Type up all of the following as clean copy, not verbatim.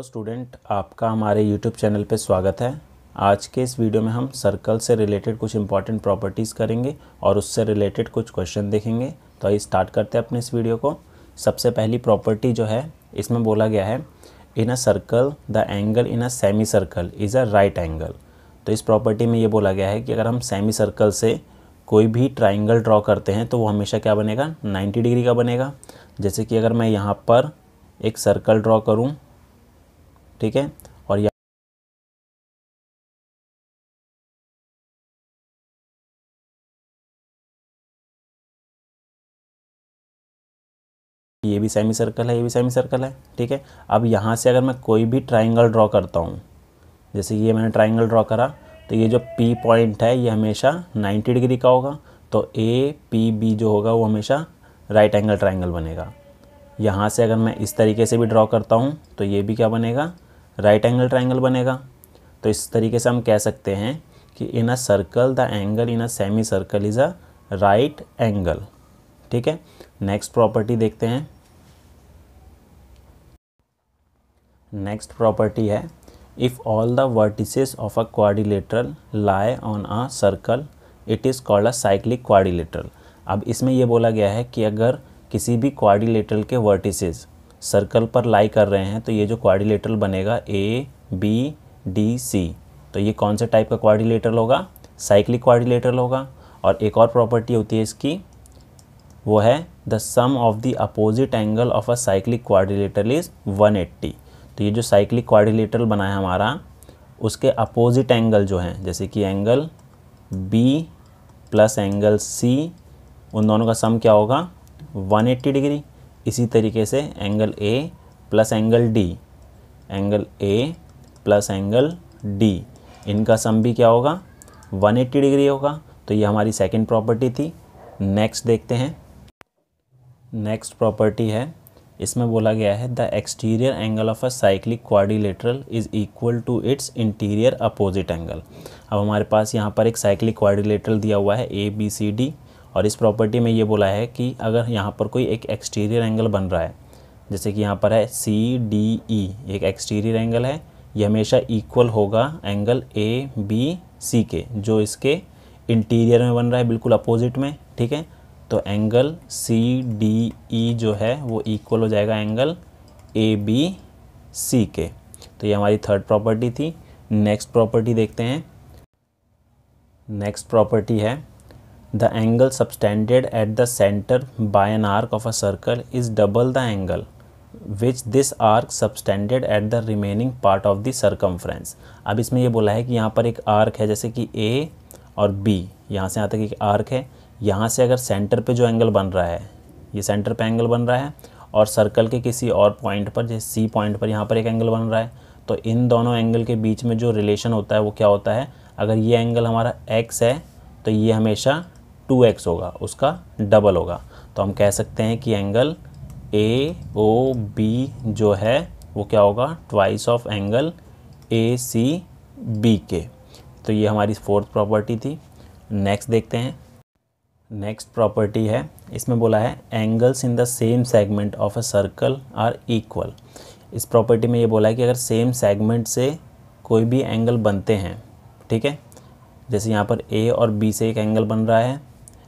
Hello student, आपका हमारे YouTube channel पे स्वागत है। आज के इस वीडियो में हम सर्कल से रिलेटेड कुछ इंपॉर्टेंट प्रॉपर्टीज़ करेंगे और उससे रिलेटेड कुछ क्वेश्चन देखेंगे। तो आइए स्टार्ट करते हैं अपने इस वीडियो को। सबसे पहली प्रॉपर्टी जो है, इसमें बोला गया है in a circle the angle in a semicircle is a right angle. तो इस प्रॉपर्टी में ये बोला गया है कि अगर हम सेमी सर्कल से कोई भी ट्राइंगल ड्रॉ करते हैं तो वो हमेशा क्या बनेगा, 90 डिग्री का बनेगा। जैसे कि अगर मैं यहाँ पर एक सर्कल ड्रॉ करूँ, ठीक है, और ये भी सेमी सर्कल है, ये भी सेमी सर्कल है, ठीक है। अब यहाँ से अगर मैं कोई भी ट्राइंगल ड्रॉ करता हूँ, जैसे ये मैंने ट्राइंगल ड्रॉ करा, तो ये जो P पॉइंट है ये हमेशा 90 डिग्री का होगा। तो APB जो होगा वो हमेशा राइट एंगल ट्राइंगल बनेगा। यहाँ से अगर मैं इस तरीके से भी ड्रॉ करता हूँ तो ये भी क्या बनेगा, राइट एंगल ट्राइंगल बनेगा। तो इस तरीके से हम कह सकते हैं कि in a circle the angle in a semicircle is a right angle, ठीक है। नेक्स्ट प्रॉपर्टी देखते हैं। नेक्स्ट प्रॉपर्टी है if all the vertices of a quadrilateral lie on a circle it is called a cyclic quadrilateral. अब इसमें यह बोला गया है कि अगर किसी भी क्वाड्रिलेटरल के वर्टिसेस सर्कल पर लाई कर रहे हैं तो ये जो क्वाड्रिलेटरल बनेगा ABDC, तो ये कौन से टाइप का क्वाड्रिलेटरल होगा, साइक्लिक क्वाड्रिलेटरल होगा। और एक और प्रॉपर्टी होती है इसकी, वो है the sum of the opposite angle of a cyclic quadrilateral is 180। तो ये जो साइक्लिक क्वाड्रिलेटरल बना है हमारा, उसके अपोजिट एंगल जो हैं, जैसे कि angle B plus angle C, उन दोनों का सम क्या होगा, 180 डिग्री। इसी तरीके से angle A plus angle D, angle A plus angle D, इनका सम भी क्या होगा, 180 डिग्री होगा। तो ये हमारी सेकंड प्रॉपर्टी थी। नेक्स्ट देखते हैं। नेक्स्ट प्रॉपर्टी है, इसमें बोला गया है the exterior angle of a cyclic quadrilateral is equal to its interior opposite angle. अब हमारे पास यहाँ पर एक साइक्लिक क्वाड्रिलेटरल दिया हुआ है ABCD, और इस प्रॉपर्टी में ये बोला है कि अगर यहाँ पर कोई एक एक्सटीरियर एंगल बन रहा है, जैसे कि यहाँ पर है CDE, एक एक्सटीरियर एंगल है, ये हमेशा इक्वल होगा एंगल ABC के, जो इसके इंटीरियर में बन रहा है, बिल्कुल अपोजिट में, ठीक है। तो एंगल CDE जो है वो इक्वल हो जाएगा एंगल ABC के। तो ये हमारी थर्ड प्रॉपर्टी थी। नेक्स्ट प्रॉपर्टी देखते हैं। नेक्स्ट प्रॉपर्टी है the angle subtended at the centre by an arc of a circle is double the angle which this arc subtended at the remaining part of the circumference. अब इसमें ये बोला है कि यहाँ पर एक आर्क है, जैसे कि A और B, यहाँ से यहाँ तक एक आर्क है। यहाँ से अगर सेंटर पे जो एंगल बन रहा है, ये सेंटर पे एंगल बन रहा है, और सर्कल के किसी और पॉइंट पर, जैसे C पॉइंट पर यहाँ पर एक एंगल बन रहा है, तो इन दोनों एंगल के बीच में जो रिलेशन होता है वो क्या होता है, अगर ये एंगल हमारा x है तो ये हमेशा 2x होगा, उसका डबल होगा। तो हम कह सकते हैं कि एंगल AOB जो है वो क्या होगा, ट्वाइस ऑफ एंगल ACB के। तो ये हमारी फोर्थ प्रॉपर्टी थी। नेक्स्ट देखते हैं। नेक्स्ट प्रॉपर्टी है, इसमें बोला है angles in the same segment of a circle are equal. इस प्रॉपर्टी में ये बोला है कि अगर सेम सेगमेंट से कोई भी एंगल बनते हैं, ठीक है, जैसे यहाँ पर A और B से एक एंगल बन रहा है,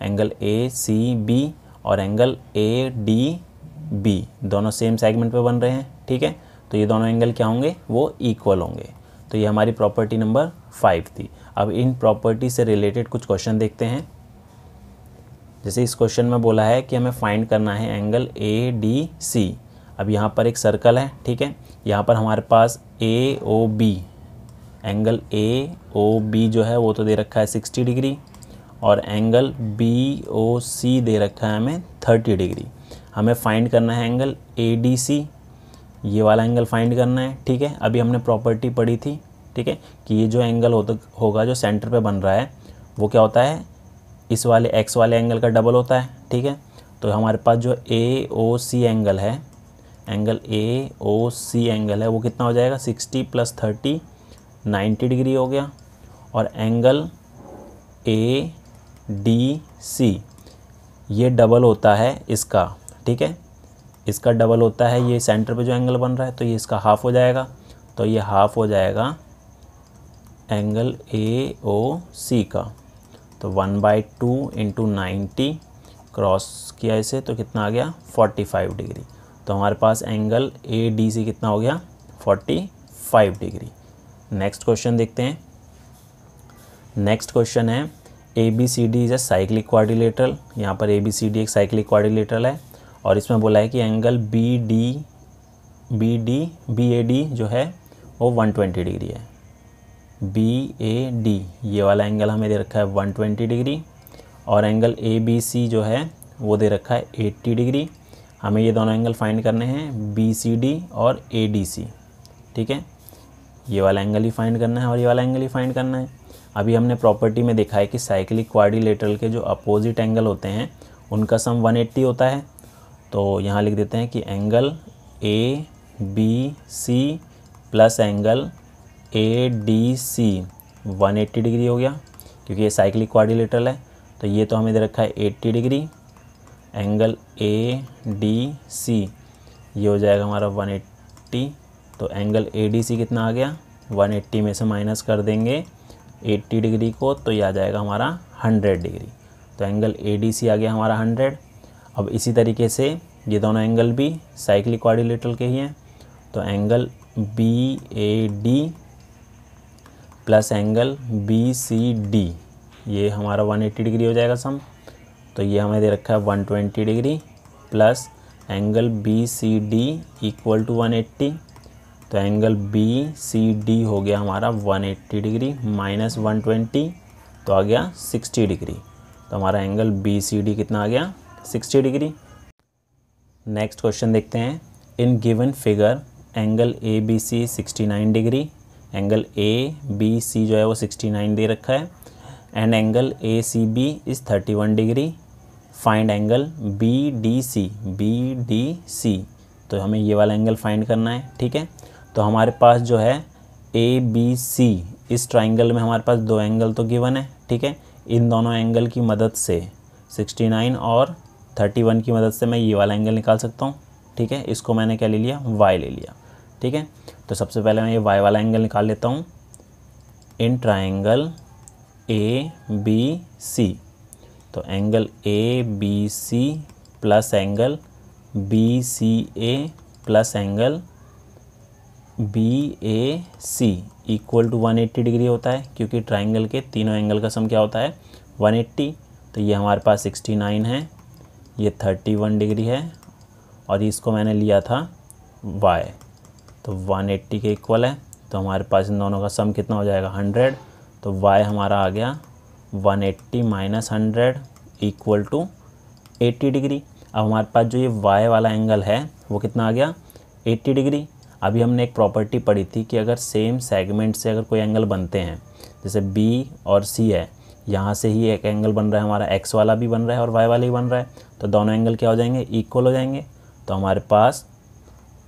एंगल ACB और एंगल ADB, दोनों सेम सेगमेंट पे बन रहे हैं, ठीक है। तो ये दोनों एंगल क्या होंगे, वो इक्वल होंगे। तो ये हमारी प्रॉपर्टी नंबर 5 थी। अब इन प्रॉपर्टी से रिलेटेड कुछ क्वेश्चन देखते हैं। जैसे इस क्वेश्चन में बोला है कि हमें फाइंड करना है एंगल ADC। अब यहाँ पर एक सर्कल है, ठीक है, यहाँ पर हमारे पास AOB, एंगल AOB जो है वो तो दे रखा है 60 डिग्री, और एंगल BOC दे रखा है हमें 30 डिग्री। हमें फाइंड करना है एंगल ADC, ये वाला एंगल फाइंड करना है, ठीक है। अभी हमने प्रॉपर्टी पढ़ी थी, ठीक है, कि ये जो एंगल होगा जो सेंटर पे बन रहा है वो क्या होता है, इस वाले x वाले एंगल का डबल होता है, ठीक है। तो हमारे पास जो AOC एंगल है, एंगल AOC एंगल है वो कितना हो जाएगा, 60 + 30 90 डिग्री हो गया। और एंगल ADC ये डबल होता है इसका, ठीक है, इसका डबल होता है ये सेंटर पे जो एंगल बन रहा है, तो ये इसका हाफ हो जाएगा। तो ये हाफ हो जाएगा एंगल AOC का। तो 1/2 इंटू 90 क्रॉस किया इसे तो कितना आ गया 45 डिग्री। तो हमारे पास एंगल ADC कितना हो गया 45 डिग्री। नेक्स्ट क्वेश्चन देखते हैं। नेक्स्ट क्वेश्चन है ABCD is a cyclic quadrilateral. यहाँ पर ABCD एक साइक्लिक क्वाड्रिलेटरल है और इसमें बोला है कि एंगल BAD जो है वो 120 डिग्री है। BAD ये वाला एंगल हमें दे रखा है 120 डिग्री और एंगल ABC जो है वो दे रखा है 80 डिग्री। हमें ये दोनों एंगल फाइंड करने हैं BCD और ADC। ठीक है, ये वाला एंगल ही फाइंड करना है और ये वाला एंगल ही फाइंड करना है। अभी हमने प्रॉपर्टी में देखा है कि साइक्लिक क्वाड्रिलेटरल के जो अपोजिट एंगल होते हैं उनका सम 180 होता है। तो यहाँ लिख देते हैं कि angle ABC plus angle ADC 180 degree हो गया, क्योंकि ये साइक्लिक क्वाड्रिलेटरल है। तो ये तो हमें दे रखा है 80 डिग्री। एंगल ADC ये हो जाएगा हमारा 180। तो एंगल ADC कितना आ गया 180 में से माइनस कर देंगे 80 डिग्री को, तो ये आ जाएगा हमारा 100 डिग्री। तो एंगल ADC आ गया हमारा 100। अब इसी तरीके से ये दोनों एंगल भी साइक्लिक क्वाड्रिलेटरल के ही हैं। तो angle BAD plus angle BCD ये हमारा 180 डिग्री हो जाएगा सम। तो ये हमें दे रखा है 120 degree plus angle BCD equal to 180। तो एंगल BCD हो गया हमारा 180 डिग्री माइनस 120, तो आ गया 60 डिग्री। तो हमारा एंगल BCD कितना आ गया 60 डिग्री। नेक्स्ट क्वेश्चन देखते हैं। In given figure angle ABC 69 degree, angle ABC जो है वो 69 दे रखा है and angle ACB is 31 degree. Find angle BDC। तो हमें ये वाला एंगल फाइंड करना है। ठीक है, तो हमारे पास जो है ABC इस ट्राइंगल में हमारे पास दो एंगल तो गिवन है। ठीक है, इन दोनों एंगल की मदद से 69 और 31 की मदद से मैं ये वाला एंगल निकाल सकता हूँ। ठीक है, इसको मैंने क्या ले लिया Y ले लिया। ठीक है, तो सबसे पहले मैं ये Y वाला एंगल निकाल लेता हूँ। इन ट्राइंगल ABC तो angle ABC plus angle BCA plus angle BAC equal to 180 degree होता है, क्योंकि ट्राइंगल के तीनों एंगल का सम क्या होता है 180। तो ये हमारे पास 69 है, ये 31 डिग्री है और इसको मैंने लिया था Y, तो 180 के इक्वल है। तो हमारे पास इन दोनों का सम कितना हो जाएगा 100। तो Y हमारा आ गया 180 माइनस 100 इक्वल टू 80 डिग्री। अब हमारे पास जो ये Y वाला एंगल है वो कितना आ गया 80 डिग्री। अभी हमने एक प्रॉपर्टी पढ़ी थी कि अगर सेम सेगमेंट से अगर कोई एंगल बनते हैं, जैसे B और C है, यहाँ से ही एक एंगल बन रहा है हमारा, X वाला भी बन रहा है और Y वाला भी बन रहा है, तो दोनों एंगल क्या हो जाएंगे इक्वल हो जाएंगे। तो हमारे पास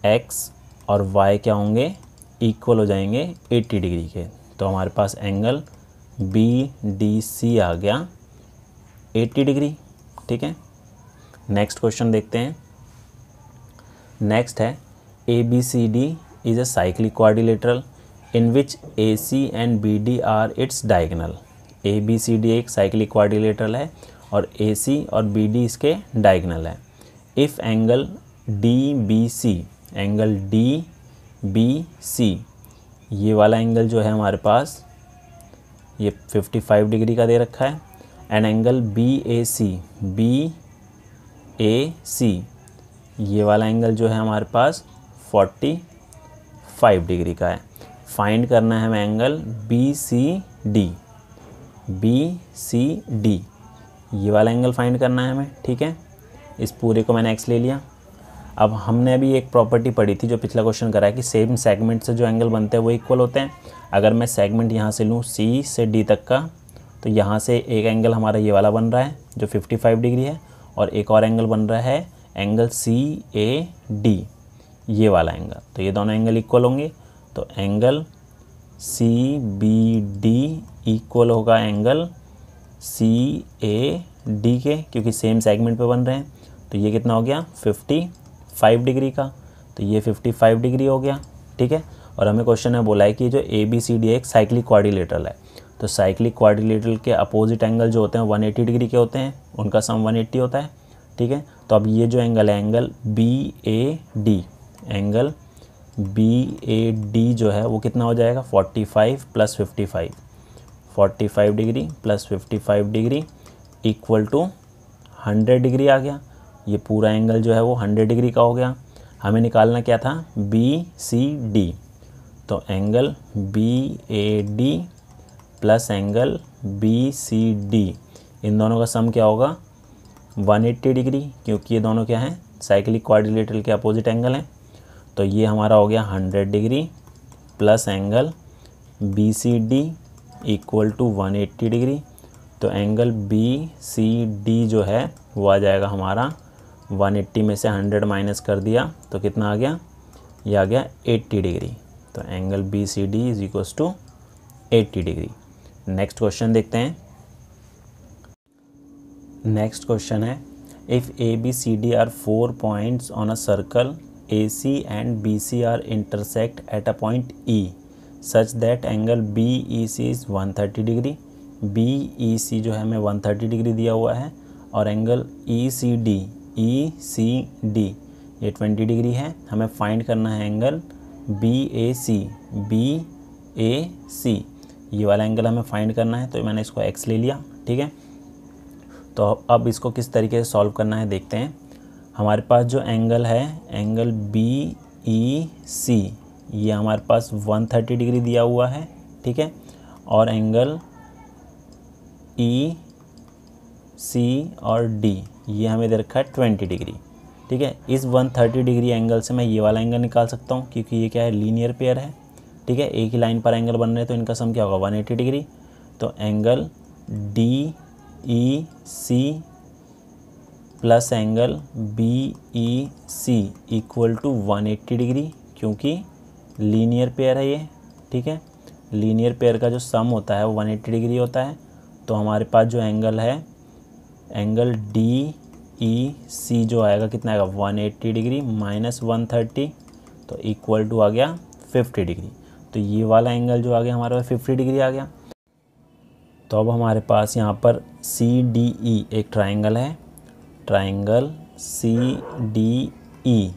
X और Y क्या होंगे इक्वल हो जाएंगे 80 डिग्री के। तो हमारे पास एंगल BDC आ गया 80 डिग्री। ठीक है, नेक्स्ट क्वेश्चन देखते हैं। नेक्स्ट है ABCD is a cyclic quadrilateral in which AC and BD are its diagonal. ABCD एक साइक्लिक क्वाड्रिलेटरल है और AC और BD इसके डायगोनल है। If angle DBC, angle DBC ये वाला एंगल जो है हमारे पास ये 55 डिग्री का दे रखा है एंड एंगल BAC ये वाला एंगल जो है हमारे पास 45 डिग्री का है। फाइंड करना है हमें एंगल BCD ये वाला एंगल फाइंड करना है हमें। ठीक है, इस पूरे को मैंने X ले लिया। अब हमने अभी एक प्रॉपर्टी पढ़ी थी जो पिछला क्वेश्चन करा है कि सेम सेगमेंट से जो एंगल बनते हैं वो इक्वल होते हैं। अगर मैं सेगमेंट यहाँ से लूँ C से D तक का, तो यहाँ से एक एंगल हमारा ये वाला बन रहा है जो 55 डिग्री है और एक और एंगल बन रहा है एंगल CAD ये वाला एंगल। तो ये दोनों एंगल इक्वल होंगे। तो एंगल CBD इक्वल होगा एंगल CAD के, क्योंकि सेम सेगमेंट पे बन रहे हैं। तो ये कितना हो गया 55 डिग्री का, तो ये 55 डिग्री हो गया। ठीक है, और हमें क्वेश्चन में बोला है कि जो ABCD एक साइक्लिक क्वाड्रिलेटरल है, तो साइक्लिक क्वाड्रिलेटरल के अपोजिट एंगल जो होते हैं 180 डिग्री के होते हैं, उनका सम 180 होता है, ठीक है। तो अब ये जो एंगल है एंगल BAD जो है वो कितना हो जाएगा 45 + 55, 45 डिग्री + 55 डिग्री इक्वल टू 100 डिग्री आ गया। ये पूरा एंगल जो है वो 100 डिग्री का हो गया। हमें निकालना क्या था BCD, तो angle BAD plus angle BCD, इन दोनों का सम क्या होगा 180 डिग्री, क्योंकि ये दोनों क्या हैं साइक्लिक क्वाड्रिलेटरल के अपोजिट एंगल हैं। तो ये हमारा हो गया 100 degree plus angle BCD equal to 180 degree. तो एंगल BCD जो है वो आ जाएगा हमारा 180 में से 100 माइनस कर दिया तो कितना आ गया, ये आ गया 80 डिग्री। तो angle BCD is equals to 80 degree. Next question देखते हैं। नेक्स्ट क्वेश्चन है if ABCD are 4 points on a circle AC and BC are intersect at a point E such that angle BEC is 130 degree. BEC जो है हमें 130 degree दिया हुआ है और एंगल ECD ये 20 डिग्री है। हमें फाइंड करना है एंगल BAC, ये वाला एंगल हमें फाइंड करना है। तो मैंने इसको x ले लिया, ठीक है। तो अब इसको किस तरीके से सॉल्व करना है देखते हैं। हमारे पास जो एंगल है एंगल BEC ये हमारे पास 130 डिग्री दिया हुआ है, ठीक है। और एंगल EC और D ये हमें दे रखा है 20 डिग्री, ठीक है। इस 130 डिग्री एंगल से मैं ये वाला एंगल निकाल सकता हूँ क्योंकि ये क्या है लीनियर पेयर है, ठीक है। एक ही लाइन पर एंगल बन रहे हैं तो इनका सम क्या होगा 180 डिग्री। तो angle DEC plus angle BEC equal to 180 degree, क्योंकि लीनियर पेयर है ये, ठीक है। लीनियर पेयर का जो सम होता है वो 180 डिग्री होता है। तो हमारे पास जो एंगल है एंगल DEC जो आएगा कितना आएगा 180 डिग्री माइनस 130, तो इक्वल टू आ गया 50 डिग्री। तो ये वाला एंगल जो आ गया हमारे पास 50 डिग्री आ गया। तो अब हमारे पास यहाँ पर CDE एक ट्राइंगल है, ट्राइंगल CDE।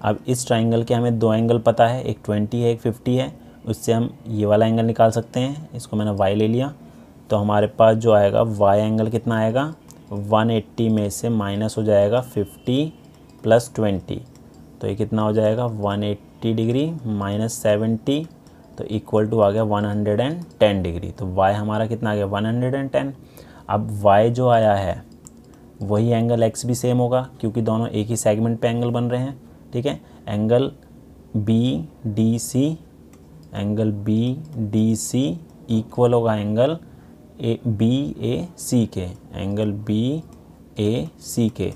अब इस ट्राइंगल के हमें दो एंगल पता है, एक 20 है एक 50 है। उससे हम ये वाला एंगल निकाल सकते हैं। इसको मैंने y ले लिया। तो हमारे पास जो आएगा y एंगल कितना आएगा 180 में से माइनस हो जाएगा 50 + 20, तो ये कितना हो जाएगा 180 डिग्री माइनस 70, तो इक्वल टू आ गया 110 डिग्री। तो y हमारा कितना आ गया 110। अब y जो आया है वही एंगल x भी सेम होगा क्योंकि दोनों एक ही सेगमेंट पे एंगल बन रहे हैं, ठीक है। एंगल BDC इक्वल होगा एंगल BAC के, एंगल BAC के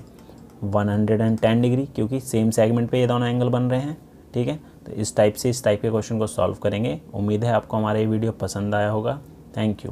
110 डिग्री, क्योंकि सेम सेगमेंट पे ये दोनों एंगल बन रहे हैं, ठीक है। तो इस टाइप के क्वेश्चन को सॉल्व करेंगे। उम्मीद है आपको हमारा ये वीडियो पसंद आया होगा। Thank you.